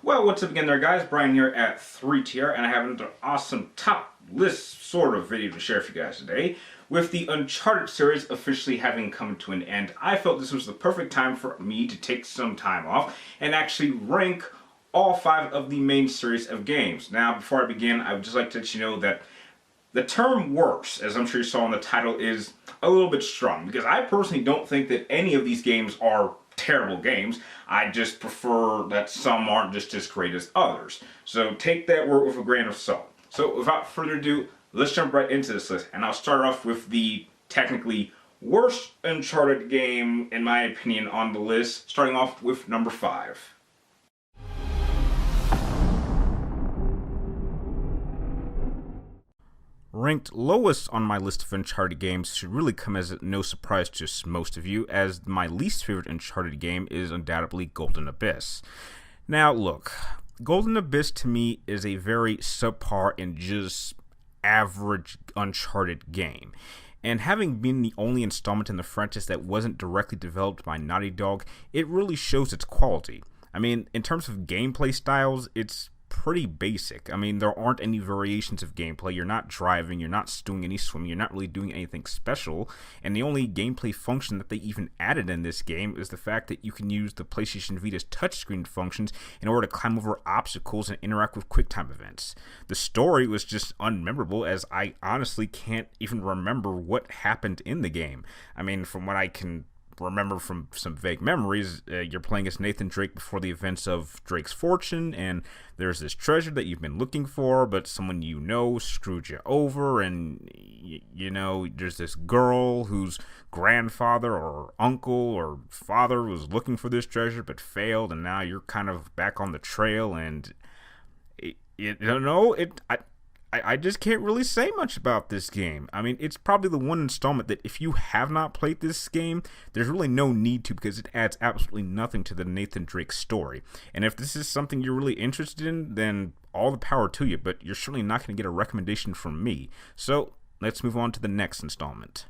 Well, what's up again there, guys? Brian here at 3TR, and I have another awesome top list sort of video to share with you guys today. With the Uncharted series officially having come to an end, I felt this was the perfect time for me to take some time off and actually rank all 5 of the main series of games. Now, before I begin, I would just like to let you know that the term worse, as I'm sure you saw in the title, is a little bit strong, because I personally don't think that any of these games are terrible games. I just prefer that some aren't just as great as others. So take that word with a grain of salt. So without further ado, let's jump right into this list. And I'll start off with the technically worst Uncharted game, in my opinion, on the list, starting off with number 5. Ranked lowest on my list of Uncharted games should really come as no surprise to most of you, as my least favorite Uncharted game is undoubtedly Golden Abyss. Now look, Golden Abyss to me is a very subpar and just average Uncharted game. And having been the only installment in the franchise that wasn't directly developed by Naughty Dog, it really shows its quality. I mean, in terms of gameplay styles, it's pretty basic. I mean, there aren't any variations of gameplay. You're not driving, you're not doing any swimming, you're not really doing anything special, and the only gameplay function that they even added in this game is the fact that you can use the PlayStation Vita's touchscreen functions in order to climb over obstacles and interact with QuickTime events. The story was just unmemorable, as I honestly can't even remember what happened in the game. I mean, from what I can remember from some vague memories, you're playing as Nathan Drake before the events of Drake's Fortune, and there's this treasure that you've been looking for, but someone you know screwed you over, and you know, there's this girl whose grandfather or uncle or father was looking for this treasure but failed, and now you're kind of back on the trail, and I just can't really say much about this game. I mean, it's probably the one installment that if you have not played this game, there's really no need to, because it adds absolutely nothing to the Nathan Drake story. And if this is something you're really interested in, then all the power to you, but you're certainly not going to get a recommendation from me. So let's move on to the next installment.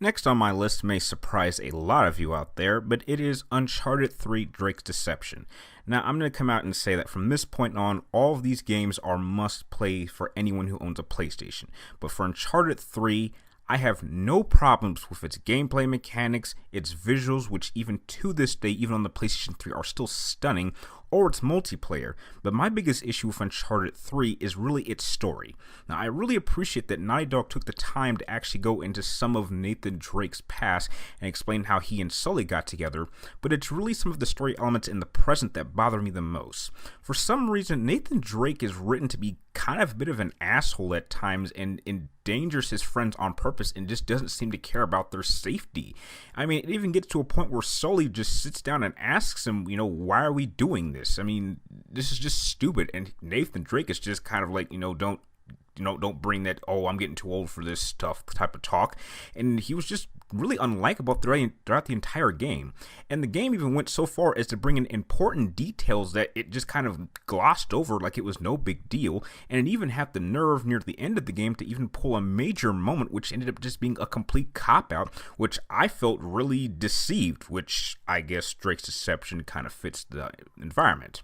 Next on my list may surprise a lot of you out there, but it is Uncharted 3 Drake's Deception. Now, I'm going to come out and say that from this point on, all of these games are must-play for anyone who owns a PlayStation. But for Uncharted 3, I have no problems with its gameplay mechanics, its visuals, which even to this day, even on the PlayStation 3, are still stunning, or its multiplayer. But my biggest issue with Uncharted 3 is really its story. Now, I really appreciate that Naughty Dog took the time to actually go into some of Nathan Drake's past and explain how he and Sully got together, but it's really some of the story elements in the present that bother me the most. For some reason, Nathan Drake is written to be kind of a bit of an asshole at times and endangers his friends on purpose and just doesn't seem to care about their safety. I mean, it even gets to a point where Sully just sits down and asks him, why are we doing this? I mean, this is just stupid. And Nathan Drake is just kind of like, don't bring that, oh, I'm getting too old for this stuff type of talk. And he was just really unlikable throughout the entire game. And the game even went so far as to bring in important details that it just kind of glossed over like it was no big deal. And it even had the nerve near the end of the game to even pull a major moment, which ended up just being a complete cop-out, which I felt really deceived, which I guess Drake's Deception kind of fits the environment.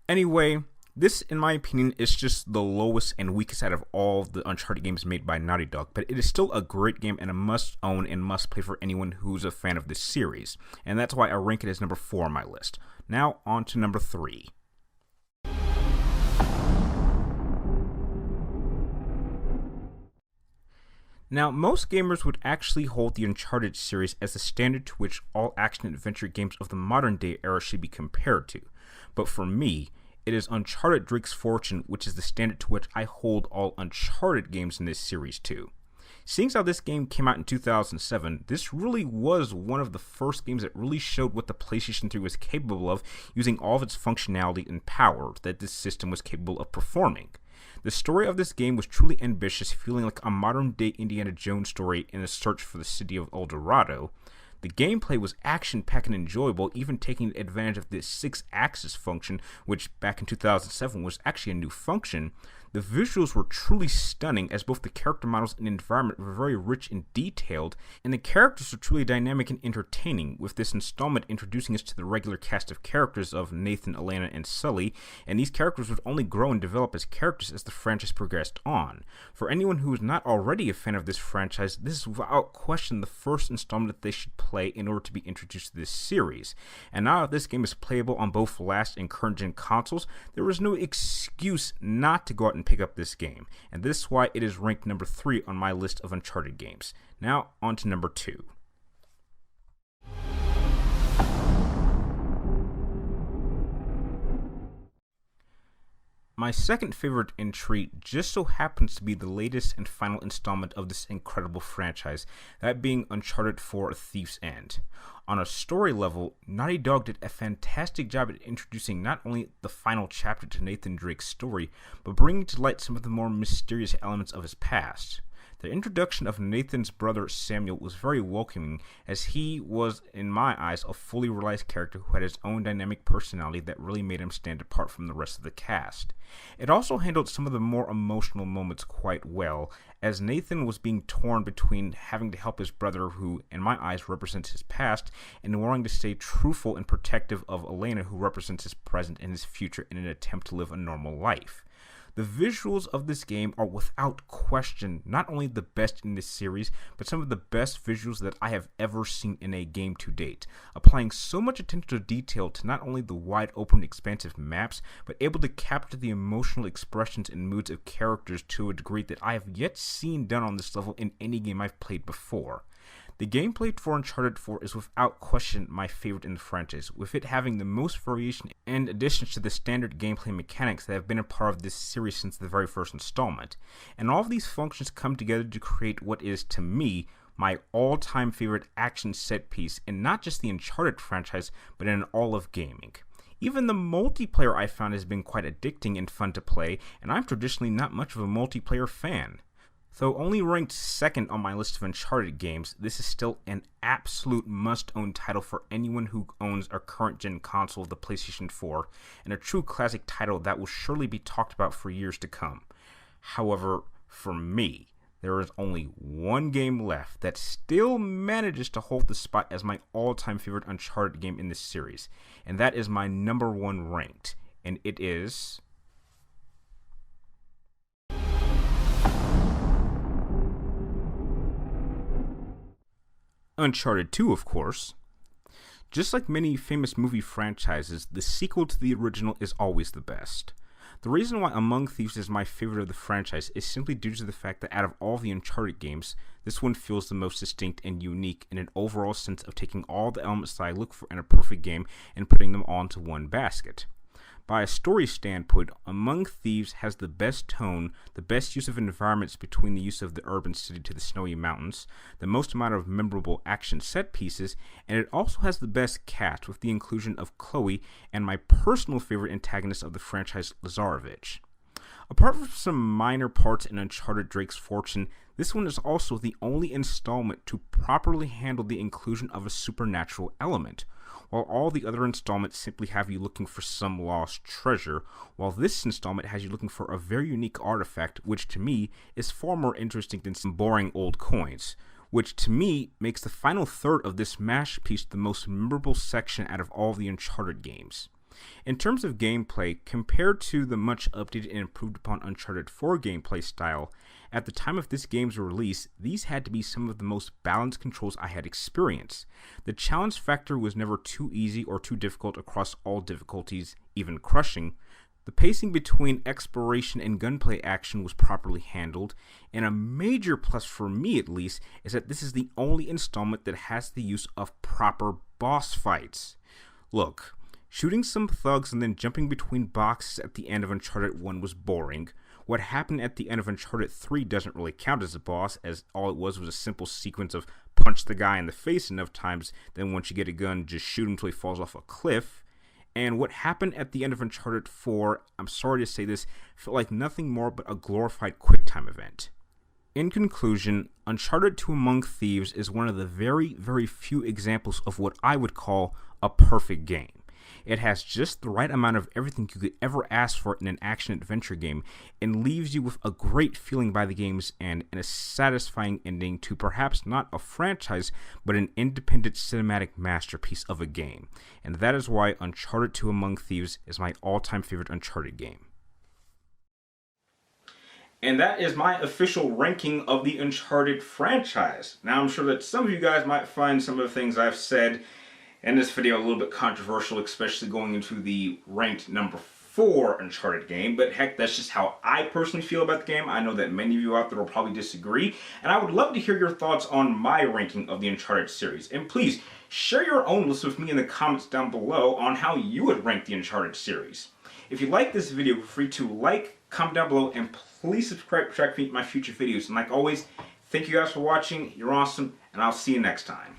Anyway, this, in my opinion, is just the lowest and weakest out of all the Uncharted games made by Naughty Dog, but it is still a great game and a must-own and must-play for anyone who's a fan of this series, and that's why I rank it as number 4 on my list. Now, on to number 3. Now, most gamers would actually hold the Uncharted series as the standard to which all action-adventure games of the modern-day era should be compared to, but for me, it is Uncharted Drake's Fortune, which is the standard to which I hold all Uncharted games in this series too. Seeing as how this game came out in 2007, this really was one of the first games that really showed what the PlayStation 3 was capable of using all of its functionality and power that this system was capable of performing. The story of this game was truly ambitious, feeling like a modern-day Indiana Jones story in a search for the city of El Dorado. The gameplay was action-packed and enjoyable, even taking advantage of the 6-axis function, which back in 2007 was actually a new function. The visuals were truly stunning, as both the character models and environment were very rich and detailed, and the characters were truly dynamic and entertaining, with this installment introducing us to the regular cast of characters of Nathan, Elena, and Sully, and these characters would only grow and develop as characters as the franchise progressed on. For anyone who is not already a fan of this franchise, this is without question the first installment that they should play in order to be introduced to this series. And now that this game is playable on both last and current gen consoles, there is no excuse not to go out and pick up this game, and this is why it is ranked number 3 on my list of Uncharted games. Now, on to number 2. My second favorite entry just so happens to be the latest and final installment of this incredible franchise, that being Uncharted 4: Thieves' End. On a story level, Naughty Dog did a fantastic job at introducing not only the final chapter to Nathan Drake's story, but bringing to light some of the more mysterious elements of his past. The introduction of Nathan's brother Samuel was very welcoming, as he was, in my eyes, a fully realized character who had his own dynamic personality that really made him stand apart from the rest of the cast. It also handled some of the more emotional moments quite well, as Nathan was being torn between having to help his brother, who, in my eyes, represents his past, and wanting to stay truthful and protective of Elena, who represents his present and his future in an attempt to live a normal life. The visuals of this game are without question not only the best in this series, but some of the best visuals that I have ever seen in a game to date, applying so much attention to detail to not only the wide open expansive maps, but able to capture the emotional expressions and moods of characters to a degree that I have yet seen done on this level in any game I've played before. The gameplay for Uncharted 4 is without question my favorite in the franchise, with it having the most variation and additions to the standard gameplay mechanics that have been a part of this series since the very first installment. And all of these functions come together to create what is, to me, my all-time favorite action set piece in not just the Uncharted franchise, but in all of gaming. Even the multiplayer I found has been quite addicting and fun to play, and I'm traditionally not much of a multiplayer fan. Though only ranked second on my list of Uncharted games, this is still an absolute must-own title for anyone who owns a current-gen console of the PlayStation 4, and a true classic title that will surely be talked about for years to come. However, for me, there is only one game left that still manages to hold the spot as my all-time favorite Uncharted game in this series, and that is my number 1 ranked, and it is Uncharted 2, of course. Just like many famous movie franchises, the sequel to the original is always the best. The reason why Among Thieves is my favorite of the franchise is simply due to the fact that out of all the Uncharted games, this one feels the most distinct and unique in an overall sense of taking all the elements that I look for in a perfect game and putting them all into one basket. By a story standpoint, Among Thieves has the best tone, the best use of environments between the use of the urban city to the snowy mountains, the most amount of memorable action set pieces, and it also has the best cast with the inclusion of Chloe and my personal favorite antagonist of the franchise, Lazarevich. Apart from some minor parts in Uncharted Drake's Fortune, this one is also the only installment to properly handle the inclusion of a supernatural element. While all the other installments simply have you looking for some lost treasure, while this installment has you looking for a very unique artifact, which to me is far more interesting than some boring old coins, which to me makes the final third of this masterpiece the most memorable section out of all the Uncharted games. In terms of gameplay, compared to the much updated and improved upon Uncharted 4 gameplay style, at the time of this game's release, these had to be some of the most balanced controls I had experienced. The challenge factor was never too easy or too difficult across all difficulties, even crushing. The pacing between exploration and gunplay action was properly handled, and a major plus for me at least is that this is the only installment that has the use of proper boss fights. Look, shooting some thugs and then jumping between boxes at the end of Uncharted 1 was boring. What happened at the end of Uncharted 3 doesn't really count as a boss, as all it was a simple sequence of punch the guy in the face enough times, then once you get a gun, just shoot him until he falls off a cliff. And what happened at the end of Uncharted 4, I'm sorry to say this, felt like nothing more but a glorified QuickTime event. In conclusion, Uncharted 2 Among Thieves is one of the very, very few examples of what I would call a perfect game. It has just the right amount of everything you could ever ask for in an action-adventure game, and leaves you with a great feeling by the game's end and a satisfying ending to perhaps not a franchise, but an independent cinematic masterpiece of a game. And that is why Uncharted 2 Among Thieves is my all-time favorite Uncharted game. And that is my official ranking of the Uncharted franchise. Now, I'm sure that some of you guys might find some of the things I've said in this video a little bit controversial, especially going into the ranked number 4 Uncharted game, but heck, that's just how I personally feel about the game. I know that many of you out there will probably disagree, and I would love to hear your thoughts on my ranking of the Uncharted series. And please, share your own list with me in the comments down below on how you would rank the Uncharted series. If you like this video, feel free to like, comment down below, and please subscribe to track me my future videos. And like always, thank you guys for watching. You're awesome, and I'll see you next time.